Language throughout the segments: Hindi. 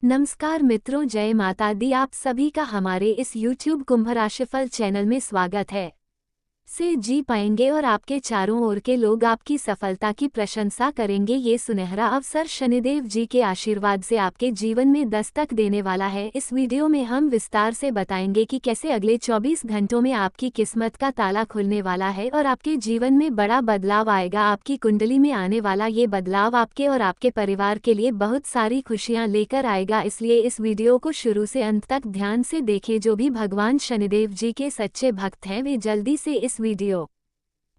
नमस्कार मित्रों, जय माता दी। आप सभी का हमारे इस YouTube कुंभ राशिफल चैनल में स्वागत है। से जी पाएंगे और आपके चारों ओर के लोग आपकी सफलता की प्रशंसा करेंगे। ये सुनहरा अवसर शनिदेव जी के आशीर्वाद से आपके जीवन में दस्तक देने वाला है। इस वीडियो में हम विस्तार से बताएंगे कि कैसे अगले 24 घंटों में आपकी किस्मत का ताला खुलने वाला है और आपके जीवन में बड़ा बदलाव आएगा। आपकी कुंडली में आने वाला ये बदलाव आपके और आपके परिवार के लिए बहुत सारी खुशियां लेकर आएगा, इसलिए इस वीडियो को शुरू से अंत तक ध्यान से देखें। जो भी भगवान शनिदेव जी के सच्चे भक्त हैं वे जल्दी से इस वीडियो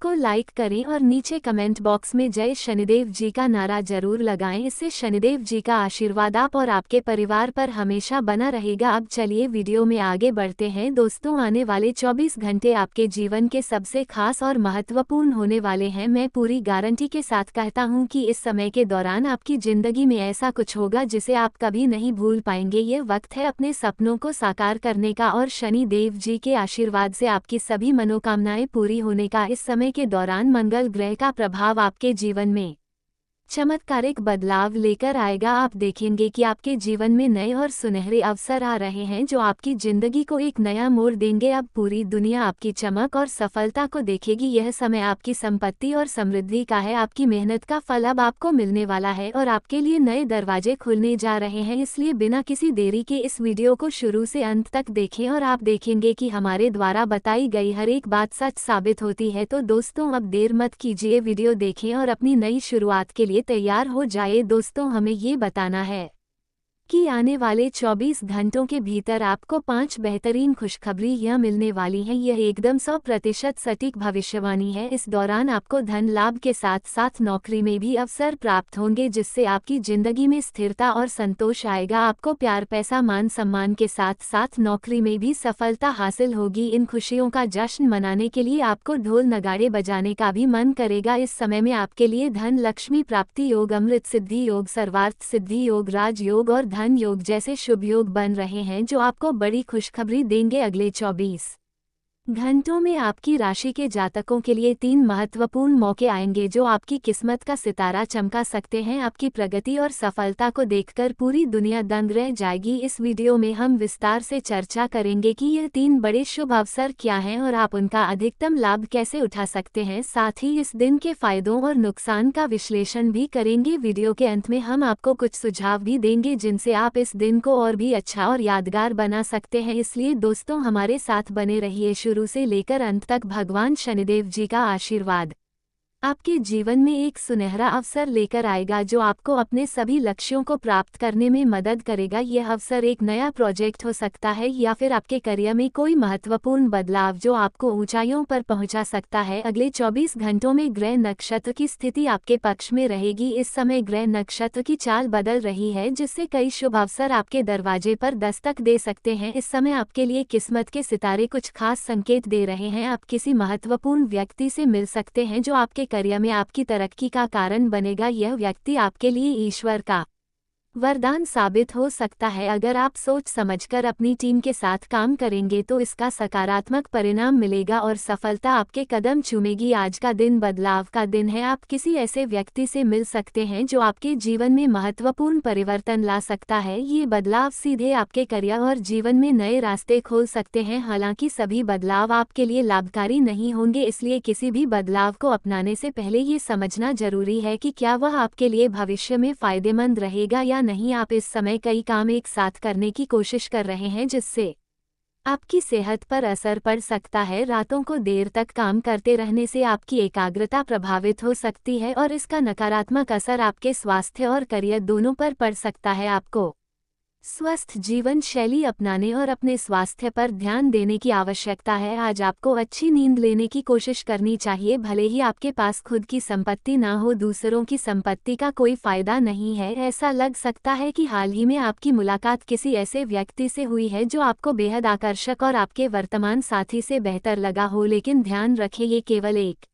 को लाइक करें और नीचे कमेंट बॉक्स में जय शनिदेव जी का नारा जरूर लगाएं। इससे शनिदेव जी का आशीर्वाद आप और आपके परिवार पर हमेशा बना रहेगा। अब चलिए वीडियो में आगे बढ़ते हैं। दोस्तों, आने वाले 24 घंटे आपके जीवन के सबसे खास और महत्वपूर्ण होने वाले हैं। मैं पूरी गारंटी के साथ कहता हूं कि इस समय के दौरान आपकी जिंदगी में ऐसा कुछ होगा जिसे आप कभी नहीं भूल पाएंगे। ये वक्त है अपने सपनों को साकार करने का और शनि देव जी के आशीर्वाद से आपकी सभी मनोकामनाएं पूरी होने का। इस समय के दौरान मंगल ग्रह का प्रभाव आपके जीवन में चमत्कारिक बदलाव लेकर आएगा। आप देखेंगे कि आपके जीवन में नए और सुनहरे अवसर आ रहे हैं जो आपकी जिंदगी को एक नया मोड़ देंगे। अब पूरी दुनिया आपकी चमक और सफलता को देखेगी। यह समय आपकी संपत्ति और समृद्धि का है। आपकी मेहनत का फल अब आपको मिलने वाला है और आपके लिए नए दरवाजे खुलने जा रहे हैं। इसलिए बिना किसी देरी के इस वीडियो को शुरू से अंत तक देखें और आप देखेंगे कि हमारे द्वारा बताई गई हर एक बात सच साबित होती है। तो दोस्तों, अब देर मत कीजिए, वीडियो देखें और अपनी नई शुरुआत के लिए तैयार हो जाए। दोस्तों, हमें ये बताना है कि आने वाले 24 घंटों के भीतर आपको 5 बेहतरीन खुशखबरियां मिलने वाली हैं। यह एकदम 100% सटीक भविष्यवाणी है। इस दौरान आपको धन लाभ के साथ साथ नौकरी में भी अवसर प्राप्त होंगे जिससे आपकी जिंदगी में स्थिरता और संतोष आएगा। आपको प्यार, पैसा, मान सम्मान के साथ साथ नौकरी में भी सफलता हासिल होगी। इन खुशियों का जश्न मनाने के लिए आपको ढोल नगाड़े बजाने का भी मन करेगा। इस समय में आपके लिए धन लक्ष्मी प्राप्ति योग, अमृत सिद्धि योग, सर्वार्थ सिद्धि योग, राजयोग और धन योग जैसे शुभ योग बन रहे हैं जो आपको बड़ी खुशखबरी देंगे। अगले 24 घंटों में आपकी राशि के जातकों के लिए 3 महत्वपूर्ण मौके आएंगे जो आपकी किस्मत का सितारा चमका सकते हैं। आपकी प्रगति और सफलता को देखकर पूरी दुनिया दंग रह जाएगी। इस वीडियो में हम विस्तार से चर्चा करेंगे कि ये 3 बड़े शुभ अवसर क्या हैं और आप उनका अधिकतम लाभ कैसे उठा सकते हैं। साथ ही इस दिन के फायदों और नुकसान का विश्लेषण भी करेंगे। वीडियो के अंत में हम आपको कुछ सुझाव भी देंगे जिनसे आप इस दिन को और भी अच्छा और यादगार बना सकते हैं। इसलिए दोस्तों, हमारे साथ बने रहिए। शुरू से लेकर अंत तक भगवान शनिदेव जी का आशीर्वाद आपके जीवन में एक सुनहरा अवसर लेकर आएगा जो आपको अपने सभी लक्ष्यों को प्राप्त करने में मदद करेगा। यह अवसर एक नया प्रोजेक्ट हो सकता है या फिर आपके करियर में कोई महत्वपूर्ण बदलाव जो आपको ऊंचाइयों पर पहुंचा सकता है। अगले 24 घंटों में ग्रह नक्षत्र की स्थिति आपके पक्ष में रहेगी। इस समय ग्रह नक्षत्र की चाल बदल रही है जिससे कई शुभ अवसर आपके दरवाजे पर दस्तक दे सकते हैं। इस समय आपके लिए किस्मत के सितारे कुछ खास संकेत दे रहे हैं। आप किसी महत्वपूर्ण व्यक्ति से मिल सकते हैं जो आपके करियर में आपकी तरक्की का कारण बनेगा। यह व्यक्ति आपके लिए ईश्वर का वरदान साबित हो सकता है। अगर आप सोच समझकर अपनी टीम के साथ काम करेंगे तो इसका सकारात्मक परिणाम मिलेगा और सफलता आपके कदम चूमेगी। आज का दिन बदलाव का दिन है। आप किसी ऐसे व्यक्ति से मिल सकते हैं जो आपके जीवन में महत्वपूर्ण परिवर्तन ला सकता है। ये बदलाव सीधे आपके करियर और जीवन में नए रास्ते खोल सकते हैं। हालांकि सभी बदलाव आपके लिए लाभकारी नहीं होंगे, इसलिए किसी भी बदलाव को अपनाने से पहले ये समझना जरूरी है कि क्या वह आपके लिए भविष्य में फायदेमंद रहेगा या नहीं। आप इस समय कई काम एक साथ करने की कोशिश कर रहे हैं जिससे आपकी सेहत पर असर पड़ सकता है। रातों को देर तक काम करते रहने से आपकी एकाग्रता प्रभावित हो सकती है और इसका नकारात्मक असर आपके स्वास्थ्य और करियर दोनों पर पड़ सकता है। आपको स्वस्थ जीवन शैली अपनाने और अपने स्वास्थ्य पर ध्यान देने की आवश्यकता है। आज आपको अच्छी नींद लेने की कोशिश करनी चाहिए। भले ही आपके पास खुद की संपत्ति ना हो, दूसरों की संपत्ति का कोई फायदा नहीं है। ऐसा लग सकता है कि हाल ही में आपकी मुलाकात किसी ऐसे व्यक्ति से हुई है जो आपको बेहद आकर्षक और आपके वर्तमान साथी से बेहतर लगा हो, लेकिन ध्यान रखें ये केवल एक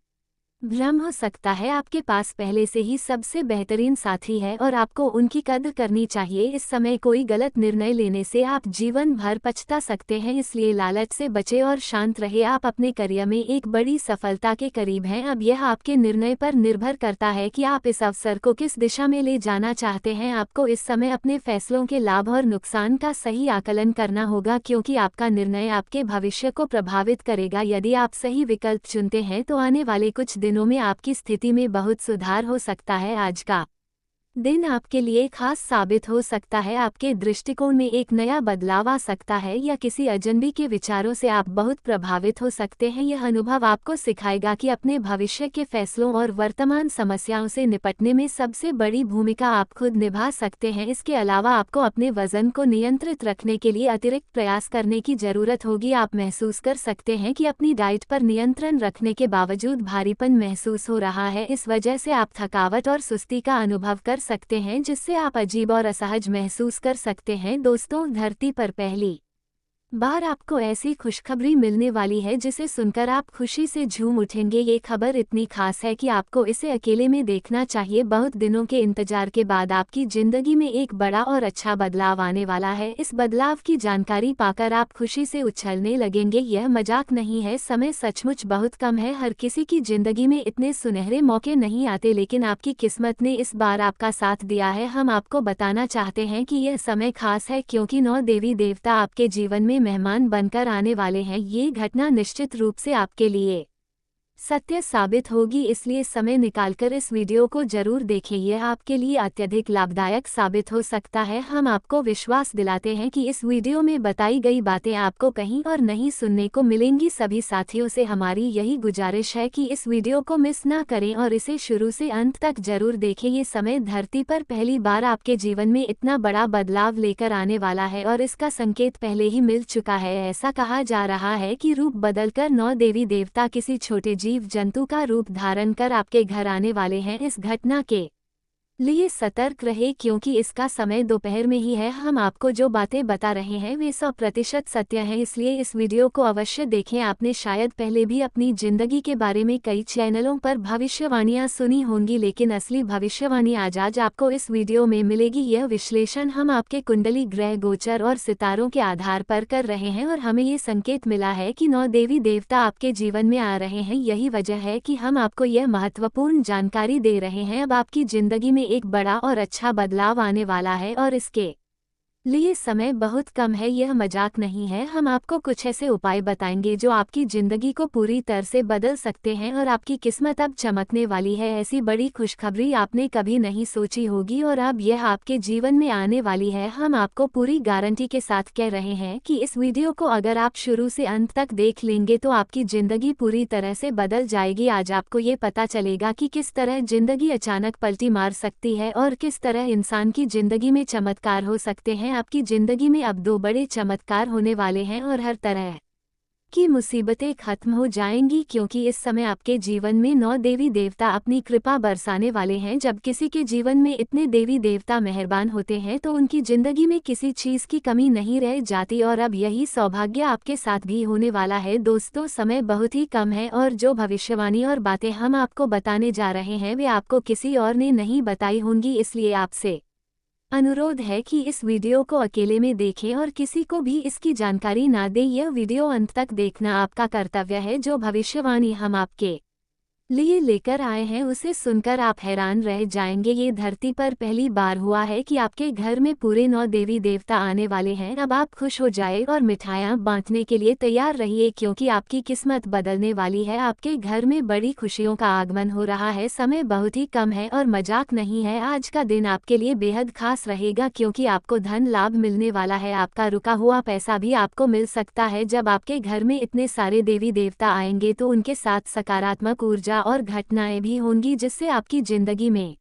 भ्रम हो सकता है आपके पास पहले से ही सबसे बेहतरीन साथी है और आपको उनकी कद्र करनी चाहिए। इस समय कोई गलत निर्णय लेने से आप जीवन भर पछता सकते हैं, इसलिए लालच से बचे और शांत रहे। आप अपने करियर में एक बड़ी सफलता के करीब हैं। अब यह आपके निर्णय पर निर्भर करता है कि आप इस अवसर को किस दिशा में ले जाना चाहते हैं। आपको इस समय अपने फैसलों के लाभ और नुकसान का सही आकलन करना होगा, क्योंकि आपका निर्णय आपके भविष्य को प्रभावित करेगा। यदि आप सही विकल्प चुनते हैं तो आने वाले कुछ दिनों में आपकी स्थिति में बहुत सुधार हो सकता है। आज का दिन आपके लिए खास साबित हो सकता है। आपके दृष्टिकोण में एक नया बदलाव आ सकता है या किसी अजनबी के विचारों से आप बहुत प्रभावित हो सकते हैं। यह अनुभव आपको सिखाएगा कि अपने भविष्य के फैसलों और वर्तमान समस्याओं से निपटने में सबसे बड़ी भूमिका आप खुद निभा सकते हैं। इसके अलावा आपको अपने वजन को नियंत्रित रखने के लिए अतिरिक्त प्रयास करने की जरूरत होगी। आप महसूस कर सकते हैं कि अपनी डाइट पर नियंत्रण रखने के बावजूद भारीपन महसूस हो रहा है। इस वजह से आप थकावट और सुस्ती का अनुभव कर सकते हैं, जिससे आप अजीब और असहज महसूस कर सकते हैं। दोस्तों, धरती पर पहली बार आपको ऐसी खुशखबरी मिलने वाली है जिसे सुनकर आप खुशी से झूम उठेंगे। ये खबर इतनी खास है कि आपको इसे अकेले में देखना चाहिए। बहुत दिनों के इंतजार के बाद आपकी जिंदगी में एक बड़ा और अच्छा बदलाव आने वाला है। इस बदलाव की जानकारी पाकर आप खुशी से उछलने लगेंगे। यह मजाक नहीं है, समय सचमुच बहुत कम है। हर किसी की जिंदगी में इतने सुनहरे मौके नहीं आते, लेकिन आपकी किस्मत ने इस बार आपका साथ दिया है। हम आपको बताना चाहते हैं कि यह समय खास है, क्योंकि 9 देवी देवता आपके जीवन में मेहमान बनकर आने वाले हैं। ये घटना निश्चित रूप से आपके लिए सत्य साबित होगी, इसलिए समय निकालकर इस वीडियो को जरूर देखें। यह आपके लिए अत्यधिक लाभदायक साबित हो सकता है। हम आपको विश्वास दिलाते हैं कि इस वीडियो में बताई गई बातें आपको कहीं और नहीं सुनने को मिलेंगी। सभी साथियों से हमारी यही गुजारिश है कि इस वीडियो को मिस ना करें और इसे शुरू से अंत तक जरूर देखें। ये समय धरती पर पहली बार आपके जीवन में इतना बड़ा बदलाव लेकर आने वाला है और इसका संकेत पहले ही मिल चुका है। ऐसा कहा जा रहा है कि रूप बदलकर 9 देवी देवता किसी छोटे जीव जंतु का रूप धारण कर आपके घर आने वाले हैं। इस घटना के लिए सतर्क रहे, क्योंकि इसका समय दोपहर में ही है। हम आपको जो बातें बता रहे हैं वे 100% सत्य हैं, इसलिए इस वीडियो को अवश्य देखें। आपने शायद पहले भी अपनी जिंदगी के बारे में कई चैनलों पर भविष्यवाणियां सुनी होंगी, लेकिन असली भविष्यवाणी आज आपको इस वीडियो में मिलेगी। यह विश्लेषण हम आपके कुंडली, ग्रह गोचर और सितारों के आधार पर कर रहे हैं और हमें ये संकेत मिला है कि 9 देवी देवता आपके जीवन में आ रहे हैं। यही वजह है कि हम आपको यह महत्वपूर्ण जानकारी दे रहे हैं। अब आपकी जिंदगी में एक बड़ा और अच्छा बदलाव आने वाला है और इसके लिए समय बहुत कम है। यह मजाक नहीं है। हम आपको कुछ ऐसे उपाय बताएंगे जो आपकी जिंदगी को पूरी तरह से बदल सकते हैं और आपकी किस्मत अब चमकने वाली है। ऐसी बड़ी खुशखबरी आपने कभी नहीं सोची होगी और अब यह आपके जीवन में आने वाली है। हम आपको पूरी गारंटी के साथ कह रहे हैं कि इस वीडियो को अगर आप शुरू से अंत तक देख लेंगे तो आपकी जिंदगी पूरी तरह से बदल जाएगी। आज आपको ये पता चलेगा कि किस तरह जिंदगी अचानक पलटी मार सकती है और किस तरह इंसान की जिंदगी में चमत्कार हो सकते हैं। आपकी जिंदगी में अब 2 बड़े चमत्कार होने वाले हैं और हर तरह की मुसीबतें खत्म हो जाएंगी, क्योंकि इस समय आपके जीवन में 9 देवी देवता अपनी कृपा बरसाने वाले हैं। जब किसी के जीवन में इतने देवी देवता मेहरबान होते हैं तो उनकी जिंदगी में किसी चीज की कमी नहीं रह जाती और अब यही सौभाग्य आपके साथ भी होने वाला है। दोस्तों, समय बहुत ही कम है और जो भविष्यवाणी और बातें हम आपको बताने जा रहे हैं वे आपको किसी और ने नहीं बताई होंगी, इसलिए आपसे अनुरोध है कि इस वीडियो को अकेले में देखें और किसी को भी इसकी जानकारी ना दें। यह वीडियो अंत तक देखना आपका कर्तव्य है। जो भविष्यवाणी हम आपके लिए लेकर आए हैं उसे सुनकर आप हैरान रह जाएंगे। ये धरती पर पहली बार हुआ है कि आपके घर में पूरे 9 देवी देवता आने वाले हैं। अब आप खुश हो जाए और मिठाइयाँ बांटने के लिए तैयार रहिए, क्योंकि आपकी किस्मत बदलने वाली है। आपके घर में बड़ी खुशियों का आगमन हो रहा है। समय बहुत ही कम है और मजाक नहीं है। आज का दिन आपके लिए बेहद खास रहेगा, क्योंकि आपको धन लाभ मिलने वाला है। आपका रुका हुआ पैसा भी आपको मिल सकता है। जब आपके घर में इतने सारे देवी देवता आएंगे तो उनके साथ सकारात्मक ऊर्जा और घटनाएं भी होंगी, जिससे आपकी जिंदगी में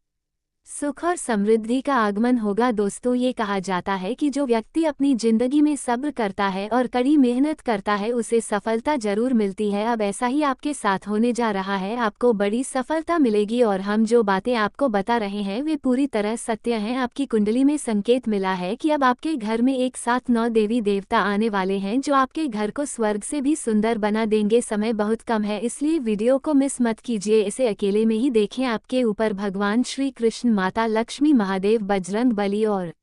सुख और समृद्धि का आगमन होगा। दोस्तों, ये कहा जाता है कि जो व्यक्ति अपनी जिंदगी में सब्र करता है और कड़ी मेहनत करता है उसे सफलता जरूर मिलती है। अब ऐसा ही आपके साथ होने जा रहा है, आपको बड़ी सफलता मिलेगी और हम जो बातें आपको बता रहे हैं वे पूरी तरह सत्य हैं। आपकी कुंडली में संकेत मिला है कि अब आपके घर में एक साथ 9 देवी देवता आने वाले हैं जो आपके घर को स्वर्ग से भी सुंदर बना देंगे। समय बहुत कम है, इसलिए वीडियो को मिस मत कीजिए, इसे अकेले में ही देखें। आपके ऊपर भगवान श्री कृष्ण, माता लक्ष्मी, महादेव, बजरंग बली और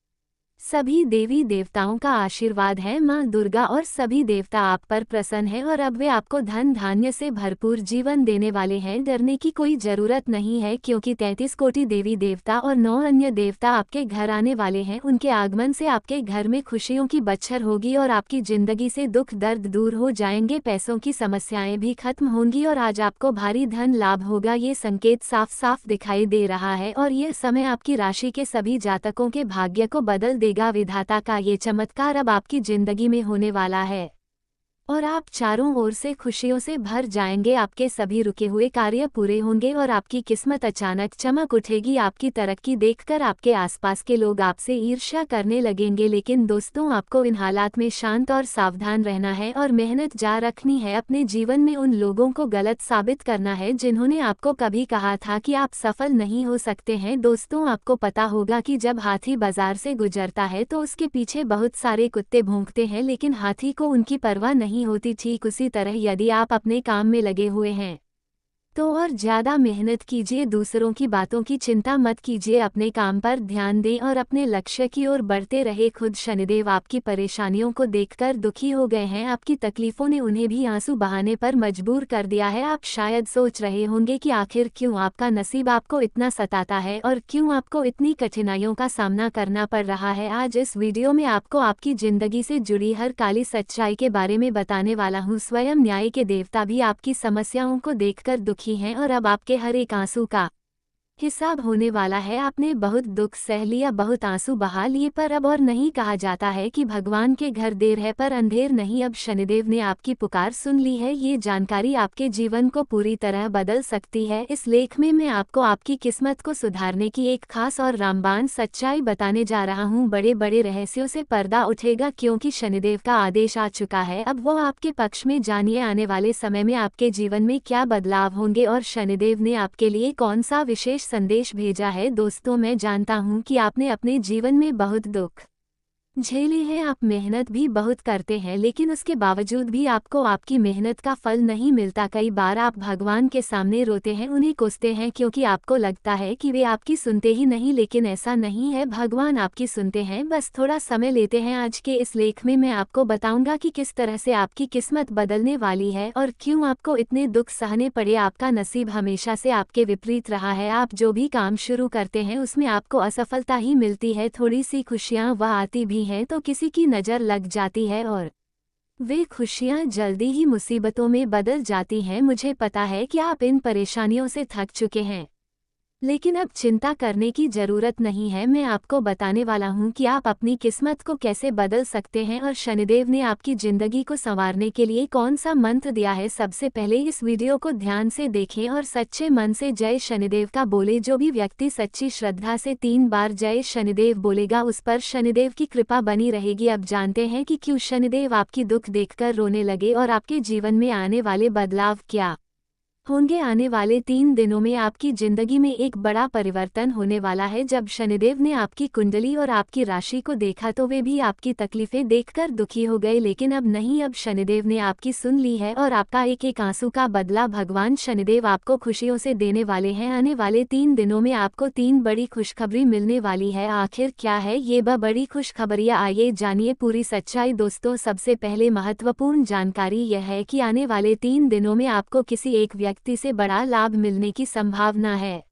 सभी देवी देवताओं का आशीर्वाद है। मां दुर्गा और सभी देवता आप पर प्रसन्न हैं और अब वे आपको धन धान्य से भरपूर जीवन देने वाले हैं। डरने की कोई जरूरत नहीं है, क्योंकि 33 कोटि देवी देवता और 9 अन्य देवता आपके घर आने वाले हैं। उनके आगमन से आपके घर में खुशियों की बच्छर होगी और आपकी जिंदगी से दुख दर्द दूर हो जाएंगे। पैसों की समस्याएं भी खत्म होंगी और आज आपको भारी धन लाभ होगा। ये संकेत साफ साफ दिखाई दे रहा है और यह समय आपकी राशि के सभी जातकों के भाग्य को बदल देगा। विधाता का ये चमत्कार अब आपकी जिंदगी में होने वाला है और आप चारों ओर से खुशियों से भर जाएंगे। आपके सभी रुके हुए कार्य पूरे होंगे और आपकी किस्मत अचानक चमक उठेगी। आपकी तरक्की देखकर आपके आसपास के लोग आपसे ईर्ष्या करने लगेंगे, लेकिन दोस्तों आपको इन हालात में शांत और सावधान रहना है और मेहनत जारी रखनी है। अपने जीवन में उन लोगों को गलत साबित करना है जिन्होंने आपको कभी कहा था कि आप सफल नहीं हो सकते हैं। दोस्तों, आपको पता होगा कि जब हाथी बाजार से गुजरता है तो उसके पीछे बहुत सारे कुत्ते भौंकते हैं, लेकिन हाथी को उनकी परवाह नहीं होती। ठीक उसी तरह यदि आप अपने काम में लगे हुए हैं तो और ज्यादा मेहनत कीजिए, दूसरों की बातों की चिंता मत कीजिए, अपने काम पर ध्यान दें और अपने लक्ष्य की ओर बढ़ते रहे। खुद शनिदेव आपकी परेशानियों को देखकर दुखी हो गए हैं, आपकी तकलीफों ने उन्हें भी आंसू बहाने पर मजबूर कर दिया है। आप शायद सोच रहे होंगे कि आखिर क्यों आपका नसीब आपको इतना सताता है और क्यों आपको इतनी कठिनाइयों का सामना करना पड़ रहा है। आज इस वीडियो में आपको आपकी जिंदगी से जुड़ी हर काली सच्चाई के बारे में बताने वाला हूँ। स्वयं न्याय के देवता भी आपकी समस्याओं को देखकर दुखी हैं और अब आपके हर एक आंसू का हिसाब होने वाला है। आपने बहुत दुख सह लिया, बहुत आंसू बहा लिए, पर अब और नहीं। कहा जाता है कि भगवान के घर देर है पर अंधेर नहीं। अब शनिदेव ने आपकी पुकार सुन ली है। ये जानकारी आपके जीवन को पूरी तरह बदल सकती है। इस लेख में मैं आपको आपकी किस्मत को सुधारने की एक खास और रामबाण सच्चाई बताने जा रहा हूँ। बड़े बड़े रहस्यों से पर्दा उठेगा, क्योंकि शनिदेव का आदेश आ चुका है। अब वो आपके पक्ष में। जानिए आने वाले समय में आपके जीवन में क्या बदलाव होंगे और शनिदेव ने आपके लिए कौन सा विशेष संदेश भेजा है। दोस्तों, मैं जानता हूं कि आपने अपने जीवन में बहुत दुख झेले हैं, आप मेहनत भी बहुत करते हैं, लेकिन उसके बावजूद भी आपको आपकी मेहनत का फल नहीं मिलता। कई बार आप भगवान के सामने रोते हैं, उन्हें कोसते हैं, क्योंकि आपको लगता है कि वे आपकी सुनते ही नहीं, लेकिन ऐसा नहीं है। भगवान आपकी सुनते हैं, बस थोड़ा समय लेते हैं। आज के इस लेख में मैं आपको बताऊंगा कि किस तरह से आपकी किस्मत बदलने वाली है और क्यों आपको इतने दुख सहने पड़े। आपका नसीब हमेशा से आपके विपरीत रहा है। आप जो भी काम शुरू करते हैं उसमें आपको असफलता ही मिलती है। थोड़ी सी खुशियां वह आती भी हैं तो किसी की नज़र लग जाती है और वे खुशियां जल्दी ही मुसीबतों में बदल जाती हैं। मुझे पता है कि आप इन परेशानियों से थक चुके हैं, लेकिन अब चिंता करने की जरूरत नहीं है। मैं आपको बताने वाला हूं कि आप अपनी किस्मत को कैसे बदल सकते हैं और शनिदेव ने आपकी जिंदगी को संवारने के लिए कौन सा मंत्र दिया है। सबसे पहले इस वीडियो को ध्यान से देखें और सच्चे मन से जय शनिदेव का बोले। जो भी व्यक्ति सच्ची श्रद्धा से 3 बार जय शनिदेव बोलेगा उस पर शनिदेव की कृपा बनी रहेगी। अब जानते हैं कि क्यों शनिदेव आपकी दुख देखकर रोने लगे और आपके जीवन में आने वाले बदलाव क्या होंगे। आने वाले 3 दिनों में आपकी जिंदगी में एक बड़ा परिवर्तन होने वाला है। जब शनिदेव ने आपकी कुंडली और आपकी राशि को देखा तो वे भी आपकी तकलीफें देखकर दुखी हो गए, लेकिन अब नहीं। अब शनिदेव ने आपकी सुन ली है और आपका एक एक आंसू का बदला भगवान शनिदेव आपको खुशियों से देने वाले हैं। आने वाले 3 दिनों में आपको 3 बड़ी खुशखबरी मिलने वाली है। आखिर क्या है ये बड़ी खुशखबरियां, आइए जानिए पूरी सच्चाई। दोस्तों, सबसे पहले महत्वपूर्ण जानकारी यह है कि आने वाले 3 दिनों में आपको किसी एक व्यक्ति से बड़ा लाभ मिलने की संभावना है।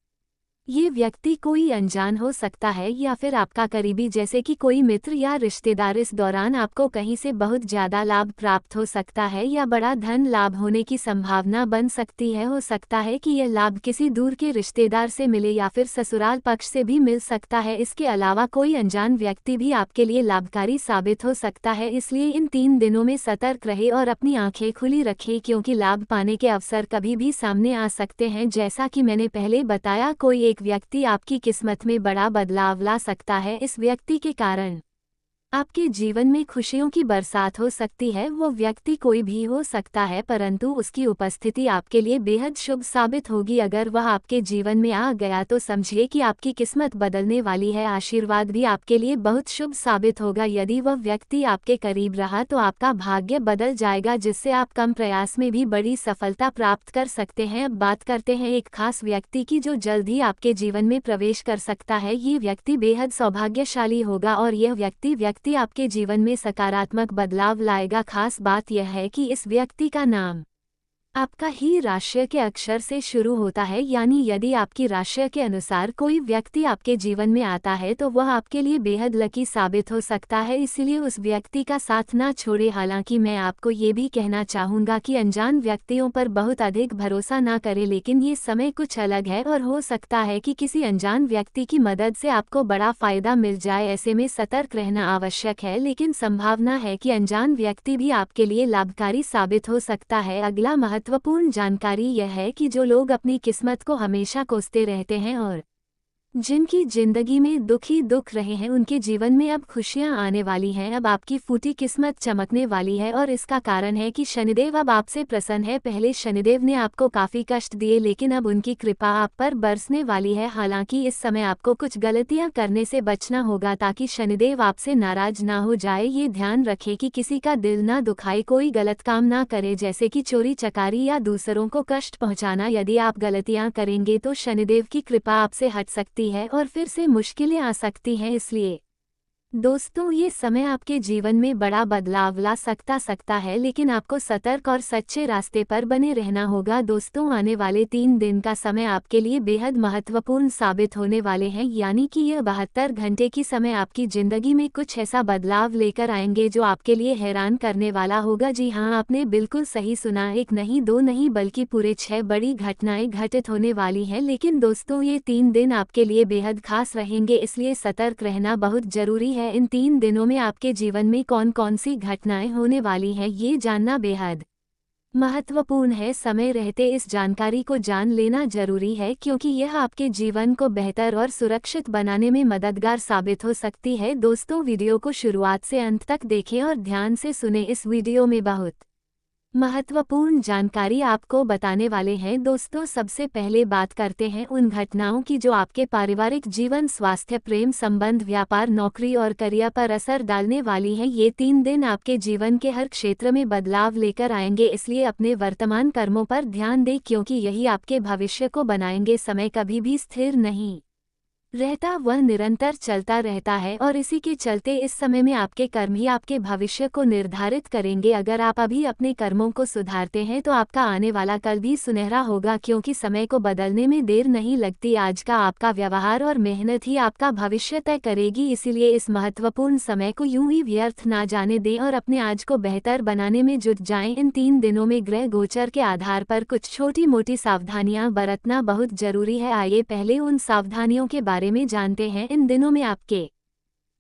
ये व्यक्ति कोई अनजान हो सकता है या फिर आपका करीबी, जैसे कि कोई मित्र या रिश्तेदार। इस दौरान आपको कहीं से बहुत ज्यादा लाभ प्राप्त हो सकता है या बड़ा धन लाभ होने की संभावना बन सकती है। हो सकता है कि यह लाभ किसी दूर के रिश्तेदार से मिले या फिर ससुराल पक्ष से भी मिल सकता है। इसके अलावा कोई अनजान व्यक्ति भी आपके लिए लाभकारी साबित हो सकता है। इसलिए इन 3 दिनों में सतर्क रहे और अपनी आंखें खुली रखें, क्योंकि लाभ पाने के अवसर कभी भी सामने आ सकते हैं। जैसा कि मैंने पहले बताया, कोई एक एक व्यक्ति आपकी किस्मत में बड़ा बदलाव ला सकता है। इस व्यक्ति के कारण आपके जीवन में खुशियों की बरसात हो सकती है। वो व्यक्ति कोई भी हो सकता है, परंतु उसकी उपस्थिति आपके लिए बेहद शुभ साबित होगी। अगर वह आपके जीवन में आ गया तो समझिए कि आपकी किस्मत बदलने वाली है। आशीर्वाद भी आपके लिए बहुत शुभ साबित होगा। यदि वह व्यक्ति आपके करीब रहा तो आपका भाग्य बदल जाएगा, जिससे आप कम प्रयास में भी बड़ी सफलता प्राप्त कर सकते हैं। अब बात करते हैं एक खास व्यक्ति की जो जल्द ही आपके जीवन में प्रवेश कर सकता है। ये व्यक्ति बेहद सौभाग्यशाली होगा और यह व्यक्ति आपके जीवन में सकारात्मक बदलाव लाएगा। खास बात यह है कि इस व्यक्ति का नाम आपका ही राशि के अक्षर से शुरू होता है, यानी यदि आपकी राशि के अनुसार कोई व्यक्ति आपके जीवन में आता है तो वह आपके लिए बेहद लकी साबित हो सकता है। इसलिए उस व्यक्ति का साथ ना छोड़े। हालांकि मैं आपको ये भी कहना चाहूँगा कि अनजान व्यक्तियों पर बहुत अधिक भरोसा ना करें, लेकिन ये समय कुछ अलग है और हो सकता है कि किसी अनजान व्यक्ति की मदद से आपको बड़ा फायदा मिल जाए। ऐसे में सतर्क रहना आवश्यक है, लेकिन संभावना है कि अनजान व्यक्ति भी आपके लिए लाभकारी साबित हो सकता है। अगला महत्वपूर्ण जानकारी यह है कि जो लोग अपनी किस्मत को हमेशा कोसते रहते हैं और जिनकी जिंदगी में दुख रहे हैं, उनके जीवन में अब खुशियां आने वाली हैं। अब आपकी फूटी किस्मत चमकने वाली है और इसका कारण है कि शनिदेव अब आपसे प्रसन्न है। पहले शनिदेव ने आपको काफी कष्ट दिए, लेकिन अब उनकी कृपा आप पर बरसने वाली है। हालांकि इस समय आपको कुछ गलतियां करने से बचना होगा ताकि शनिदेव आपसे नाराज ना हो जाए। ये ध्यान रखें कि किसी का दिल ना दुखाए, कोई गलत काम ना करे, जैसे कि चोरी चकारी या दूसरों को कष्ट पहुंचाना। यदि आप गलतियां करेंगे तो शनिदेव की कृपा आपसे हट सकती है और फिर से मुश्किलें आ सकती हैं। इसलिए दोस्तों, ये समय आपके जीवन में बड़ा बदलाव ला सकता है, लेकिन आपको सतर्क और सच्चे रास्ते पर बने रहना होगा। दोस्तों, आने वाले 3 दिन का समय आपके लिए बेहद महत्वपूर्ण साबित होने वाले हैं, यानी कि यह 72 घंटे की समय आपकी जिंदगी में कुछ ऐसा बदलाव लेकर आएंगे जो आपके लिए हैरान करने वाला होगा। जी हाँ, आपने बिल्कुल सही सुना, एक नहीं दो नहीं बल्कि पूरे 6 बड़ी घटनाएं घटित होने वाली हैं। लेकिन दोस्तों, ये 3 दिन आपके लिए बेहद खास रहेंगे, इसलिए सतर्क रहना बहुत जरूरी है। इन 3 दिनों में आपके जीवन में कौन कौन सी घटनाएं होने वाली हैं, ये जानना बेहद महत्वपूर्ण है। समय रहते इस जानकारी को जान लेना जरूरी है, क्योंकि यह आपके जीवन को बेहतर और सुरक्षित बनाने में मददगार साबित हो सकती है। दोस्तों, वीडियो को शुरुआत से अंत तक देखें और ध्यान से सुने। इस वीडियो में बहुत महत्वपूर्ण जानकारी आपको बताने वाले हैं। दोस्तों, सबसे पहले बात करते हैं उन घटनाओं की जो आपके पारिवारिक जीवन, स्वास्थ्य, प्रेम संबंध, व्यापार, नौकरी और करियर पर असर डालने वाली हैं। ये 3 दिन आपके जीवन के हर क्षेत्र में बदलाव लेकर आएंगे, इसलिए अपने वर्तमान कर्मों पर ध्यान दें, क्योंकि यही आपके भविष्य को बनाएंगे। समय कभी भी स्थिर नहीं रहता, वह निरंतर चलता रहता है और इसी के चलते इस समय में आपके कर्म ही आपके भविष्य को निर्धारित करेंगे। अगर आप अभी अपने कर्मों को सुधारते हैं तो आपका आने वाला कल भी सुनहरा होगा, क्योंकि समय को बदलने में देर नहीं लगती। आज का आपका व्यवहार और मेहनत ही आपका भविष्य तय करेगी, इसीलिए इस महत्वपूर्ण समय को यूं ही व्यर्थ ना जाने दें और अपने आज को बेहतर बनाने में जुट जाएं। इन 3 दिनों में ग्रह गोचर के आधार पर कुछ छोटी मोटी सावधानियां बरतना बहुत जरूरी है। आइए पहले उन सावधानियों के बारे में जानते हैं। इन दिनों में आपके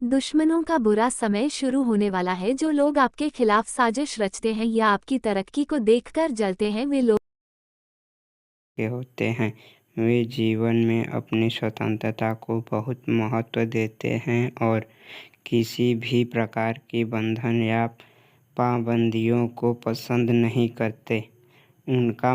दुश्मनों का बुरा समय शुरू होने वाला है। जो लोग आपके खिलाफ साजिश रचते हैं या आपकी तरक्की को देखकर जलते हैं, वे लोग के होते हैं। वे जीवन में अपनी स्वतंत्रता को बहुत महत्व देते हैं और किसी भी प्रकार की बंधन या पाबंदियों को पसंद नहीं करते। उनका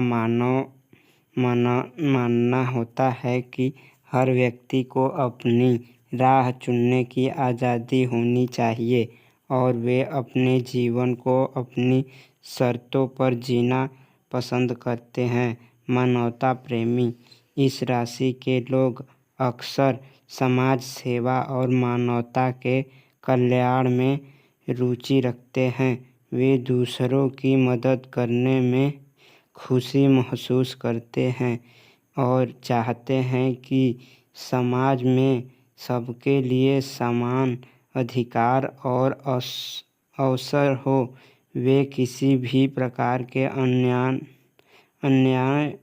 मानना होता है कि हर व्यक्ति को अपनी राह चुनने की आज़ादी होनी चाहिए और वे अपने जीवन को अपनी शर्तों पर जीना पसंद करते हैं। मानवता प्रेमी इस राशि के लोग अक्सर समाज सेवा और मानवता के कल्याण में रुचि रखते हैं। वे दूसरों की मदद करने में खुशी महसूस करते हैं और चाहते हैं कि समाज में सबके लिए समान अधिकार और अवसर हो। वे किसी भी प्रकार के अन्याय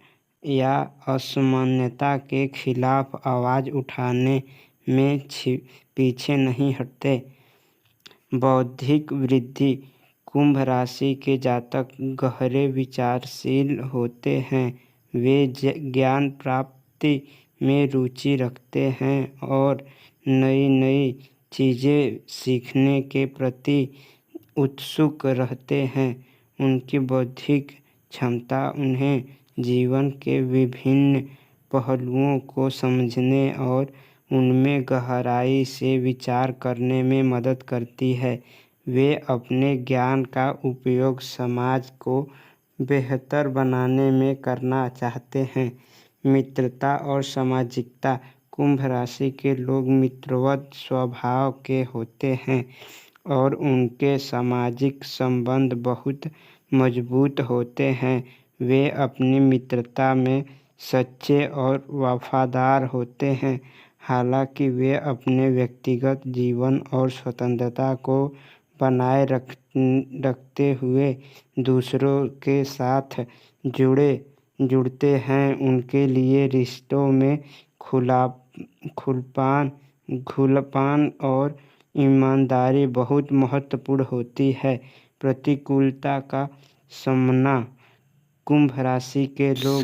या असमानता के खिलाफ आवाज़ उठाने में पीछे नहीं हटते। बौद्धिक वृद्धि कुंभ राशि के जातक गहरे विचारशील होते हैं। वे ज्ञान प्राप्ति में रुचि रखते हैं और नई नई चीज़ें सीखने के प्रति उत्सुक रहते हैं। उनकी बौद्धिक क्षमता उन्हें जीवन के विभिन्न पहलुओं को समझने और उनमें गहराई से विचार करने में मदद करती है। वे अपने ज्ञान का उपयोग समाज को बेहतर बनाने में करना चाहते हैं। मित्रता और सामाजिकता। कुंभ राशि के लोग मित्रवत स्वभाव के होते हैं और उनके सामाजिक संबंध बहुत मजबूत होते हैं। वे अपनी मित्रता में सच्चे और वफादार होते हैं। हालांकि वे अपने व्यक्तिगत जीवन और स्वतंत्रता को बनाए रखते हुए दूसरों के साथ जुड़ते हैं। उनके लिए रिश्तों में खुलापन और ईमानदारी बहुत महत्वपूर्ण होती है। प्रतिकूलता का सामना। कुंभ राशि के लोग